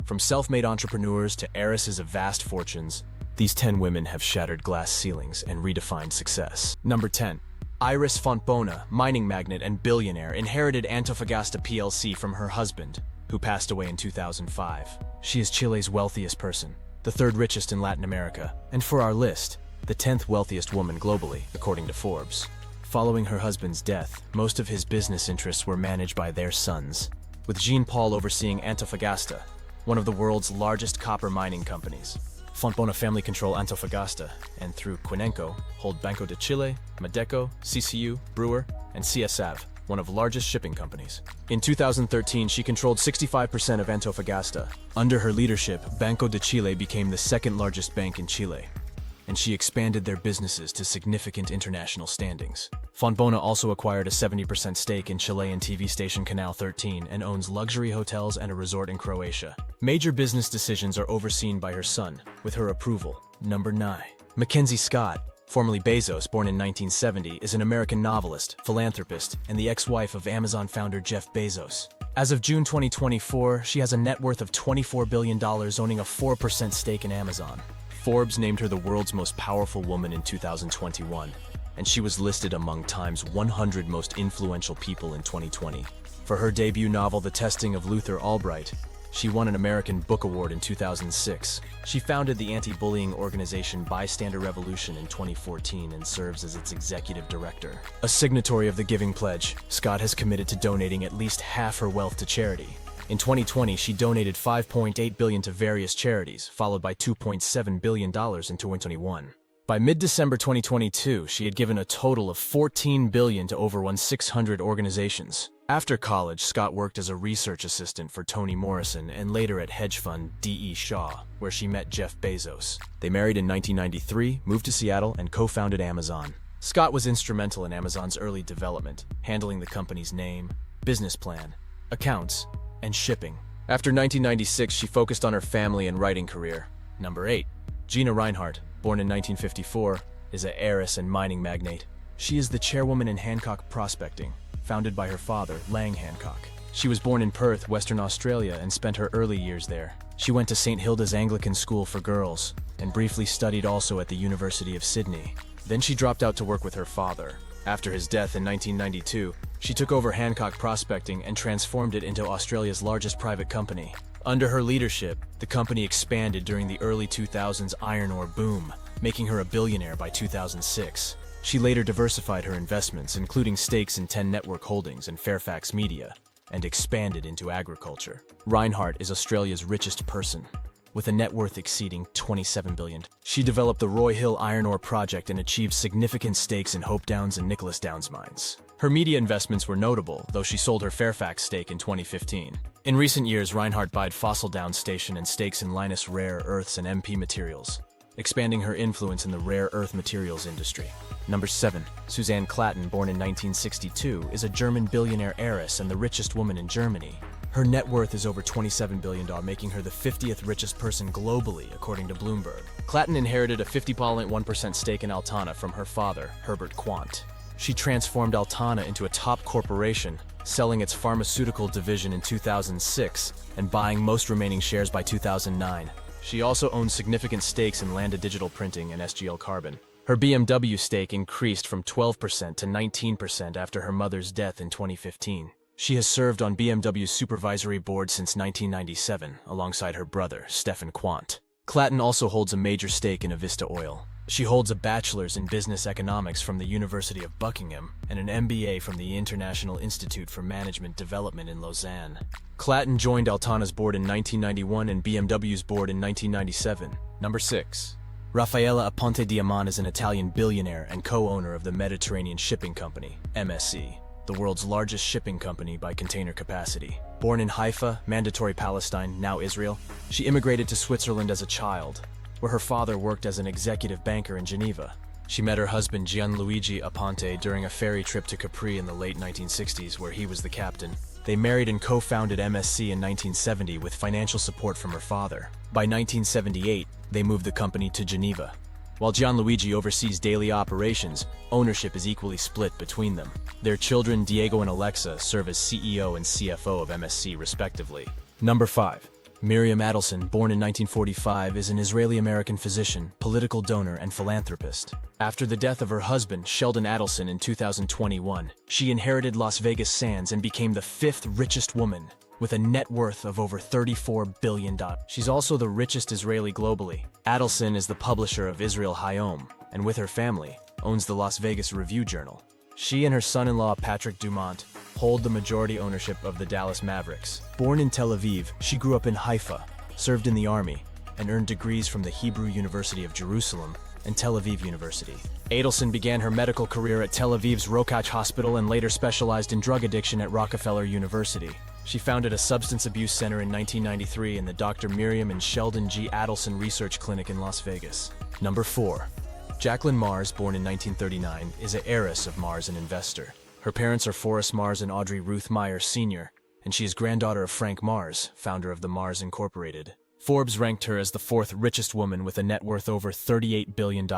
From self-made entrepreneurs to heiresses of vast fortunes, these 10 women have shattered glass ceilings and redefined success. Number 10. Iris Fontbona, mining magnate and billionaire, inherited Antofagasta plc from her husband, who passed away in 2005. She is Chile's wealthiest person, the third richest in Latin America, and for our list, the 10th wealthiest woman globally, according to Forbes. Following her husband's death, most of his business interests were managed by their sons, with Jean-Paul overseeing Antofagasta, one of the world's largest copper mining companies. Fontbona family control Antofagasta, and through Quinenco, hold Banco de Chile, Medeco, CCU, Brewer, and CSAV, one of the largest shipping companies. In 2013, she controlled 65% of Antofagasta. Under her leadership, Banco de Chile became the second largest bank in Chile, and she expanded their businesses to significant international standings. Fontbona also acquired a 70% stake in Chilean TV station Canal 13 and owns luxury hotels and a resort in Croatia. Major business decisions are overseen by her son, with her approval. Number 9. Mackenzie Scott, formerly Bezos, born in 1970, is an American novelist, philanthropist, and the ex-wife of Amazon founder Jeff Bezos. As of June 2024, she has a net worth of $24 billion, owning a 4% stake in Amazon. Forbes named her the world's most powerful woman in 2021, and she was listed among Time's 100 most influential people in 2020. For her debut novel, The Testing of Luther Albright, she won an American Book Award in 2006. She founded the anti-bullying organization Bystander Revolution in 2014 and serves as its executive director. A signatory of the Giving Pledge, Scott has committed to donating at least half her wealth to charity. In 2020, she donated $5.8 billion to various charities, followed by $2.7 billion in 2021. By mid-December 2022, she had given a total of $14 billion to over 1,600 organizations. After college, Scott worked as a research assistant for Toni Morrison and later at hedge fund D.E. Shaw, where she met Jeff Bezos. They married in 1993, moved to Seattle, and co-founded Amazon. Scott was instrumental in Amazon's early development, handling the company's name, business plan, accounts, and shipping. After 1996, she focused on her family and writing career. Number 8. Gina Rinehart, born in 1954, is an heiress and mining magnate. She is the chairwoman in Hancock Prospecting, founded by her father, Lang Hancock. She was born in Perth, Western Australia, and spent her early years there. She went to St. Hilda's Anglican School for Girls, and briefly studied also at the University of Sydney. Then she dropped out to work with her father. After his death in 1992, she took over Hancock Prospecting and transformed it into Australia's largest private company. Under her leadership, the company expanded during the early 2000s iron ore boom, making her a billionaire by 2006. She later diversified her investments, including stakes in 10 Network Holdings and Fairfax Media, and expanded into agriculture. Rinehart is Australia's richest person, with a net worth exceeding $27 billion. She developed the Roy Hill iron ore project and achieved significant stakes in Hope Downs and Nicholas Downs mines. Her media investments were notable, though she sold her Fairfax stake in 2015. In recent years, Rinehart bought Fossil Downs Station and stakes in Lynas Rare Earths and MP Materials, expanding her influence in the rare earth materials industry. Number 7. Suzanne Klatten, born in 1962, is a German billionaire heiress and the richest woman in Germany. Her net worth is over $27 billion, making her the 50th richest person globally, according to Bloomberg. Klatten inherited a 50.1% stake in Altana from her father, Herbert Quandt. She transformed Altana into a top corporation, selling its pharmaceutical division in 2006 and buying most remaining shares by 2009. She also owns significant stakes in Landa Digital Printing and SGL Carbon. Her BMW stake increased from 12% to 19% after her mother's death in 2015. She has served on BMW's supervisory board since 1997, alongside her brother, Stefan Quandt. Klatten also holds a major stake in Avista Oil. She holds a bachelor's in business economics from the University of Buckingham and an MBA from the International Institute for Management Development in Lausanne. Klatten joined Altana's board in 1991 and BMW's board in 1997. Number 6. Raffaella Aponte Diamant is an Italian billionaire and co-owner of the Mediterranean Shipping Company, MSC, the world's largest shipping company by container capacity. Born in Haifa, Mandatory Palestine, now Israel, she immigrated to Switzerland as a child, where her father worked as an executive banker in Geneva. She met her husband Gianluigi Aponte during a ferry trip to Capri in the late 1960s, where he was the captain. They married and co-founded MSC in 1970 with financial support from her father. By 1978, they moved the company to Geneva. While Gianluigi oversees daily operations, ownership is equally split between them. Their children, Diego and Alexa, serve as CEO and CFO of MSC respectively. Number 5. Miriam Adelson, born in 1945, is an Israeli-American physician, political donor, and philanthropist. After the death of her husband, Sheldon Adelson, in 2021, she inherited Las Vegas Sands and became the fifth richest woman, with a net worth of over $34 billion. She's also the richest Israeli globally. Adelson is the publisher of Israel Hayom, and with her family, owns the Las Vegas Review-Journal. She and her son-in-law, Patrick Dumont, hold the majority ownership of the Dallas Mavericks. Born in Tel Aviv, she grew up in Haifa, served in the army, and earned degrees from the Hebrew University of Jerusalem and Tel Aviv University. Adelson began her medical career at Tel Aviv's Rokach Hospital and later specialized in drug addiction at Rockefeller University. She founded a substance abuse center in 1993 in the Dr. Miriam and Sheldon G. Adelson Research Clinic in Las Vegas. Number 4. Jacqueline Mars, born in 1939, is an heiress of Mars and investor. Her parents are Forrest Mars and Audrey Ruth Myers Sr., and she is granddaughter of Frank Mars, founder of the Mars Incorporated. Forbes ranked her as the fourth richest woman with a net worth over $38 billion.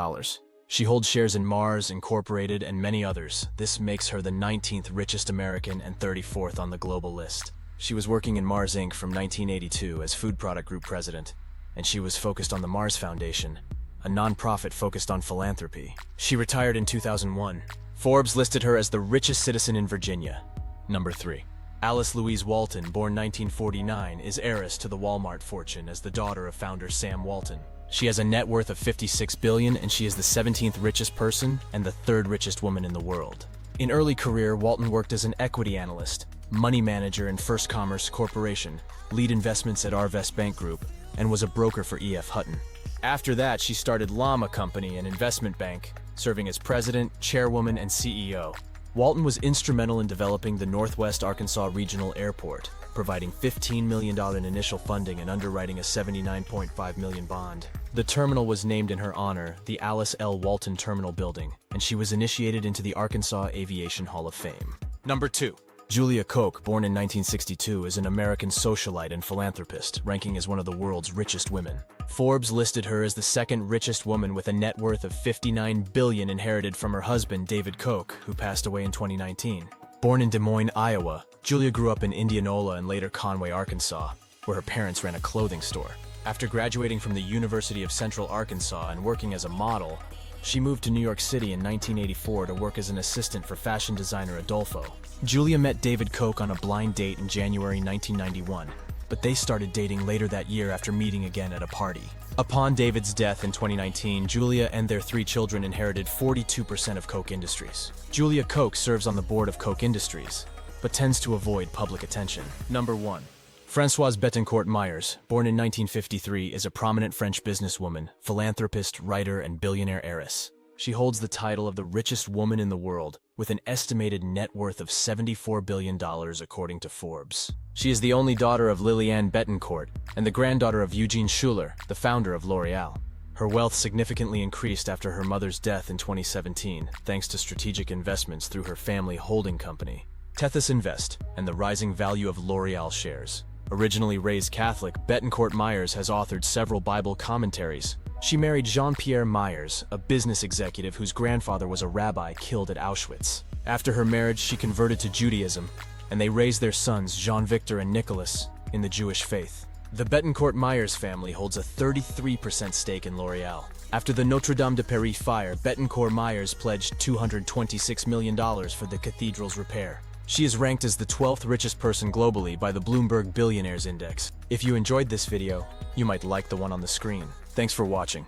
She holds shares in Mars Incorporated and many others. This makes her the 19th richest American and 34th on the global list. She was working in Mars Inc. from 1982 as Food Product Group president, and she was focused on the Mars Foundation, a non-profit focused on philanthropy. She retired in 2001. Forbes listed her as the richest citizen in Virginia. Number 3. Alice Louise Walton, born 1949, is heiress to the Walmart fortune as the daughter of founder Sam Walton. She has a net worth of $56 billion, and she is the 17th richest person and the 3rd richest woman in the world. In early career, Walton worked as an equity analyst, money manager in First Commerce Corporation, lead investments at Arvest Bank Group, and was a broker for E.F. Hutton. After that, she started Llama Company, an investment bank, serving as president, chairwoman, and CEO. Walton was instrumental in developing the Northwest Arkansas Regional Airport, providing $15 million in initial funding and underwriting a $79.5 million bond. The terminal was named in her honor, the Alice L. Walton Terminal Building, and she was initiated into the Arkansas Aviation Hall of Fame. Number 2. Julia Koch, born in 1962, is an American socialite and philanthropist, ranking as one of the world's richest women. Forbes listed her as the 2nd richest woman with a net worth of $59 billion inherited from her husband, David Koch, who passed away in 2019. Born in Des Moines, Iowa, Julia grew up in Indianola and later Conway, Arkansas, where her parents ran a clothing store. After graduating from the University of Central Arkansas and working as a model, she moved to New York City in 1984 to work as an assistant for fashion designer Adolfo. Julia met David Koch on a blind date in January 1991, but they started dating later that year after meeting again at a party. Upon David's death in 2019, Julia and their 3 children inherited 42% of Koch Industries. Julia Koch serves on the board of Koch Industries, but tends to avoid public attention. Number 1. Françoise Bettencourt Myers, born in 1953, is a prominent French businesswoman, philanthropist, writer, and billionaire heiress. She holds the title of the richest woman in the world, with an estimated net worth of $74 billion according to Forbes. She is the only daughter of Liliane Bettencourt and the granddaughter of Eugene Schuller, the founder of L'Oreal. Her wealth significantly increased after her mother's death in 2017, thanks to strategic investments through her family holding company, Tethys Invest, and the rising value of L'Oreal shares. Originally raised Catholic, Bettencourt Myers has authored several Bible commentaries. She married Jean-Pierre Myers, a business executive whose grandfather was a rabbi killed at Auschwitz. After her marriage, she converted to Judaism, and they raised their sons, Jean-Victor and Nicholas, in the Jewish faith. The Bettencourt Myers family holds a 33% stake in L'Oreal. After the Notre Dame de Paris fire, Bettencourt Myers pledged $226 million for the cathedral's repair. She is ranked as the 12th richest person globally by the Bloomberg Billionaires Index. If you enjoyed this video, you might like the one on the screen. Thanks for watching.